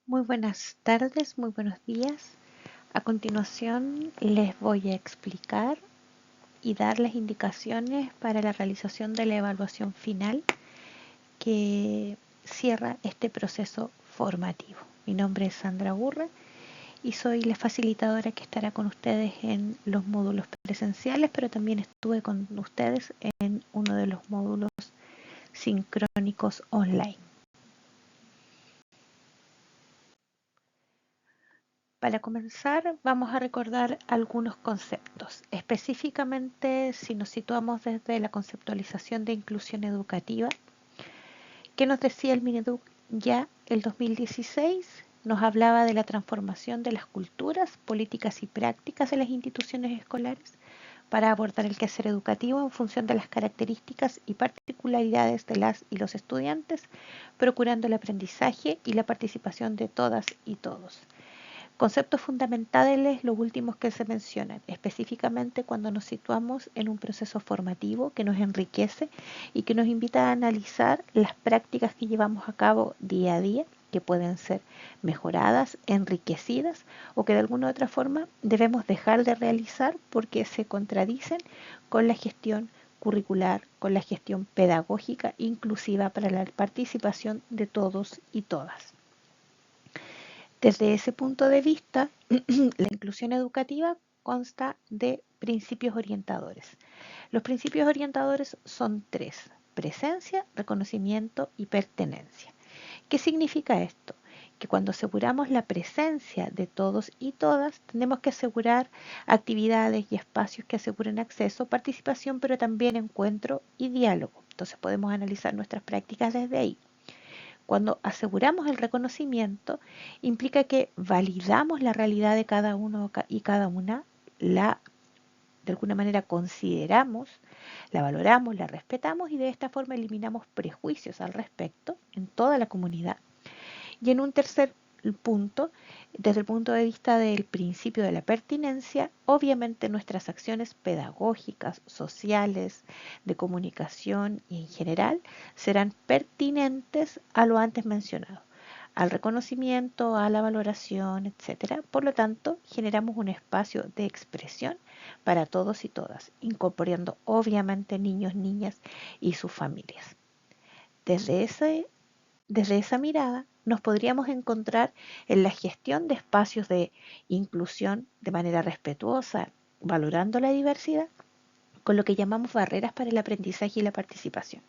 Muy buenas tardes, muy buenos días. A continuación les voy a explicar y dar las indicaciones para la realización de la evaluación final que cierra este proceso formativo. Mi nombre es Sandra Gurra y soy la facilitadora que estará con ustedes en los módulos presenciales, pero también estuve con ustedes en uno de los módulos sincrónicos online. Para comenzar, vamos a recordar algunos conceptos. Específicamente, si nos situamos desde la conceptualización de inclusión educativa, ¿qué nos decía el Mineduc ya el 2016? Nos hablaba de la transformación de las culturas, políticas y prácticas de las instituciones escolares para abordar el quehacer educativo en función de las características y particularidades de las y los estudiantes, procurando el aprendizaje y la participación de todas y todos. Conceptos fundamentales, los últimos que se mencionan, específicamente cuando nos situamos en un proceso formativo que nos enriquece y que nos invita a analizar las prácticas que llevamos a cabo día a día, que pueden ser mejoradas, enriquecidas o que de alguna u otra forma debemos dejar de realizar porque se contradicen con la gestión curricular, con la gestión pedagógica inclusiva para la participación de todos y todas. Desde ese punto de vista, la inclusión educativa consta de principios orientadores. Los principios orientadores son tres: presencia, reconocimiento y pertenencia. ¿Qué significa esto? Que cuando aseguramos la presencia de todos y todas, tenemos que asegurar actividades y espacios que aseguren acceso, participación, pero también encuentro y diálogo. Entonces podemos analizar nuestras prácticas desde ahí. Cuando aseguramos el reconocimiento, implica que validamos la realidad de cada uno y cada una, de alguna manera consideramos, la valoramos, la respetamos y de esta forma eliminamos prejuicios al respecto en toda la comunidad. Y en un tercer punto, desde el punto de vista del principio de la pertinencia, obviamente nuestras acciones pedagógicas, sociales, de comunicación y en general serán pertinentes a lo antes mencionado, al reconocimiento, a la valoración, etcétera. Por lo tanto, generamos un espacio de expresión para todos y todas, incorporando obviamente niños, niñas y sus familias. Desde ese Desde esa mirada, nos podríamos encontrar en la gestión de espacios de inclusión de manera respetuosa, valorando la diversidad, con lo que llamamos barreras para el aprendizaje y la participación.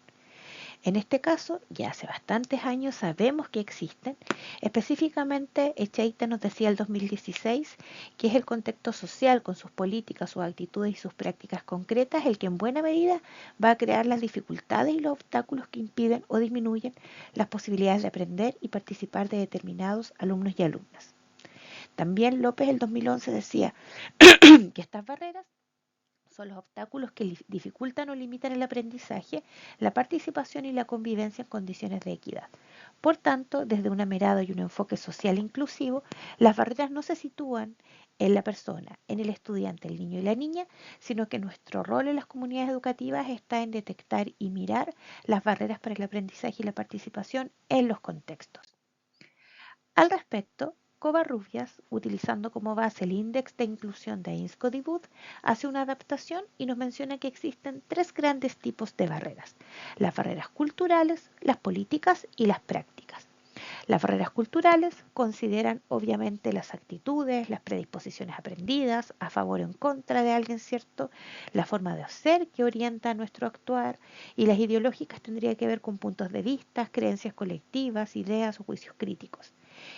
En este caso, ya hace bastantes años sabemos que existen. Específicamente, Echeita nos decía el 2016 que es el contexto social con sus políticas, sus actitudes y sus prácticas concretas el que en buena medida va a crear las dificultades y los obstáculos que impiden o disminuyen las posibilidades de aprender y participar de determinados alumnos y alumnas. También López el 2011 decía que estas barreras son los obstáculos que dificultan o limitan el aprendizaje, la participación y la convivencia en condiciones de equidad. Por tanto, desde una mirada y un enfoque social inclusivo, las barreras no se sitúan en la persona, en el estudiante, el niño y la niña, sino que nuestro rol en las comunidades educativas está en detectar y mirar las barreras para el aprendizaje y la participación en los contextos. Al respecto, Covarrubias, utilizando como base el índice de inclusión de Ainscoe-Dibut, hace una adaptación y nos menciona que existen tres grandes tipos de barreras: las barreras culturales, las políticas y las prácticas. Las barreras culturales consideran obviamente las actitudes, las predisposiciones aprendidas, a favor o en contra de alguien, ¿cierto? La forma de hacer que orienta nuestro actuar, y las ideológicas tendría que ver con puntos de vista, creencias colectivas, ideas o juicios críticos.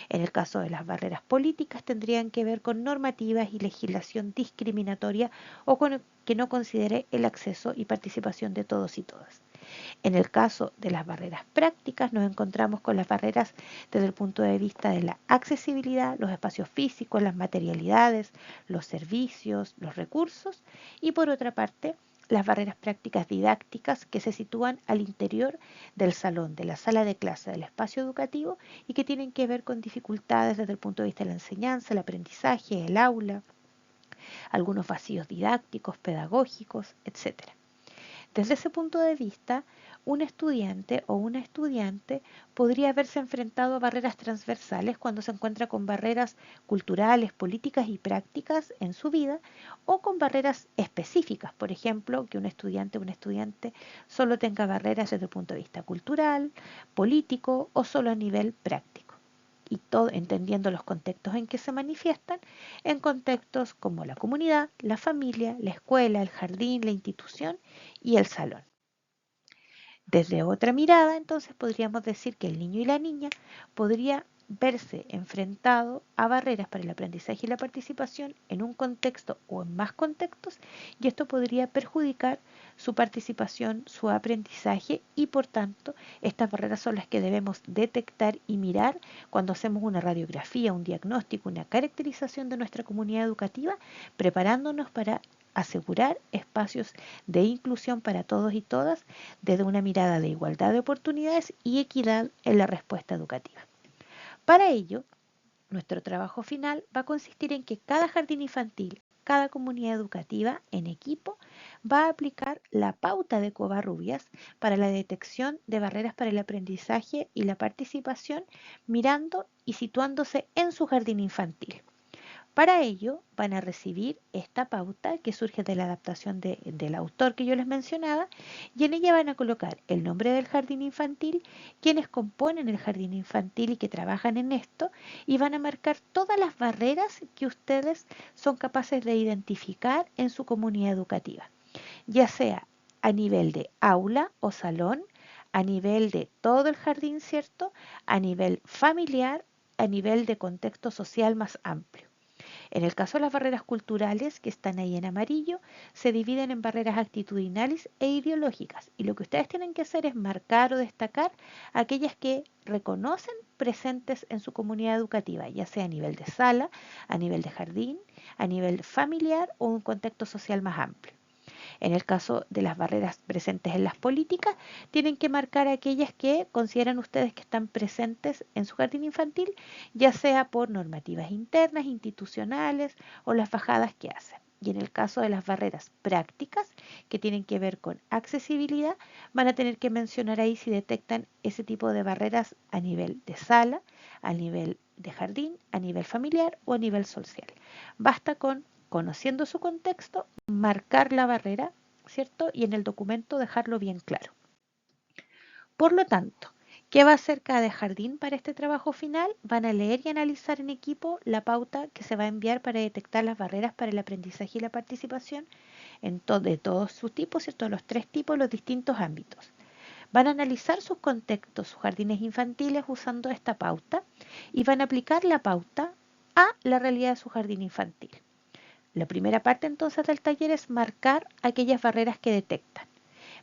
En el caso de las barreras políticas tendrían que ver con normativas y legislación discriminatoria o con que no considere el acceso y participación de todos y todas. En el caso de las barreras prácticas nos encontramos con las barreras desde el punto de vista de la accesibilidad, los espacios físicos, las materialidades, los servicios, los recursos, y por otra parte las barreras prácticas didácticas que se sitúan al interior del salón, de la sala de clase, del espacio educativo, y que tienen que ver con dificultades desde el punto de vista de la enseñanza, el aprendizaje, el aula, algunos vacíos didácticos, pedagógicos, etcétera. Desde ese punto de vista, un estudiante o una estudiante podría haberse enfrentado a barreras transversales cuando se encuentra con barreras culturales, políticas y prácticas en su vida o con barreras específicas, por ejemplo, que un estudiante o una estudiante solo tenga barreras desde el punto de vista cultural, político o solo a nivel práctico. Y todo entendiendo los contextos en que se manifiestan, en contextos como la comunidad, la familia, la escuela, el jardín, la institución y el salón. Desde otra mirada, entonces podríamos decir que el niño y la niña podría verse enfrentado a barreras para el aprendizaje y la participación en un contexto o en más contextos, y esto podría perjudicar su participación, su aprendizaje, y por tanto estas barreras son las que debemos detectar y mirar cuando hacemos una radiografía, un diagnóstico, una caracterización de nuestra comunidad educativa, preparándonos para asegurar espacios de inclusión para todos y todas desde una mirada de igualdad de oportunidades y equidad en la respuesta educativa. Para ello, nuestro trabajo final va a consistir en que cada jardín infantil, cada comunidad educativa en equipo va a aplicar la pauta de Covarrubias para la detección de barreras para el aprendizaje y la participación, mirando y situándose en su jardín infantil. Para ello van a recibir esta pauta que surge de la adaptación del autor que yo les mencionaba, y en ella van a colocar el nombre del jardín infantil, quienes componen el jardín infantil y que trabajan en esto, y van a marcar todas las barreras que ustedes son capaces de identificar en su comunidad educativa, ya sea a nivel de aula o salón, a nivel de todo el jardín, ¿cierto? A nivel familiar, a nivel de contexto social más amplio. En el caso de las barreras culturales, que están ahí en amarillo, se dividen en barreras actitudinales e ideológicas. Y lo que ustedes tienen que hacer es marcar o destacar aquellas que reconocen presentes en su comunidad educativa, ya sea a nivel de sala, a nivel de jardín, a nivel familiar o un contexto social más amplio. En el caso de las barreras presentes en las políticas, tienen que marcar aquellas que consideran ustedes que están presentes en su jardín infantil, ya sea por normativas internas, institucionales o las bajadas que hacen. Y en el caso de las barreras prácticas, que tienen que ver con accesibilidad, van a tener que mencionar ahí si detectan ese tipo de barreras a nivel de sala, a nivel de jardín, a nivel familiar o a nivel social. Basta con, conociendo su contexto, marcar la barrera, ¿cierto? Y en el documento dejarlo bien claro. Por lo tanto, ¿qué va a hacer cada jardín para este trabajo final? Van a leer y analizar en equipo la pauta que se va a enviar para detectar las barreras para el aprendizaje y la participación de todos sus tipos, ¿cierto? Los tres tipos, los distintos ámbitos. Van a analizar sus contextos, sus jardines infantiles usando esta pauta, y van a aplicar la pauta a la realidad de su jardín infantil. La primera parte entonces del taller es marcar aquellas barreras que detectan.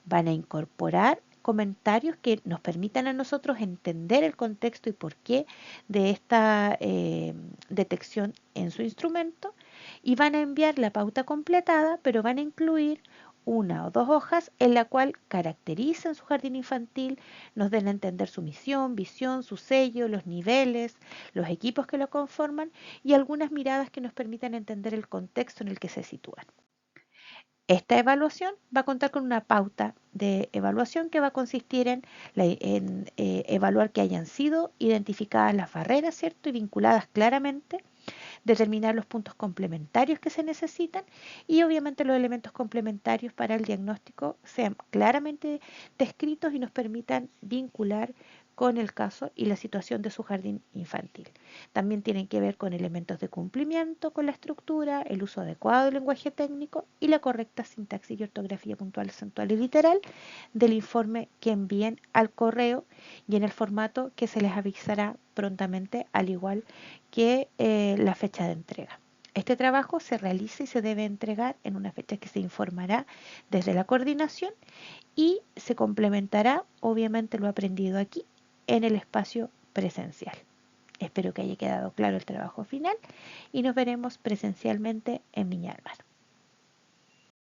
Van a incorporar comentarios que nos permitan a nosotros entender el contexto y por qué de esta detección en su instrumento, y van a enviar la pauta completada, pero van a incluir una o dos hojas en la cual caracterizan su jardín infantil, nos den a entender su misión, visión, su sello, los niveles, los equipos que lo conforman y algunas miradas que nos permitan entender el contexto en el que se sitúan. Esta evaluación va a contar con una pauta de evaluación que va a consistir en evaluar que hayan sido identificadas las barreras, ¿cierto? Y vinculadas claramente, determinar los puntos complementarios que se necesitan y obviamente los elementos complementarios para el diagnóstico sean claramente descritos y nos permitan vincular con el caso y la situación de su jardín infantil. También tienen que ver con elementos de cumplimiento con la estructura, el uso adecuado del lenguaje técnico y la correcta sintaxis y ortografía puntual, acentual y literal del informe que envíen al correo y en el formato que se les avisará prontamente, al igual que la fecha de entrega. Este trabajo se realiza y se debe entregar en una fecha que se informará desde la coordinación y se complementará, obviamente, lo aprendido aquí en el espacio presencial. Espero que haya quedado claro el trabajo final y nos veremos presencialmente en Viña del Mar.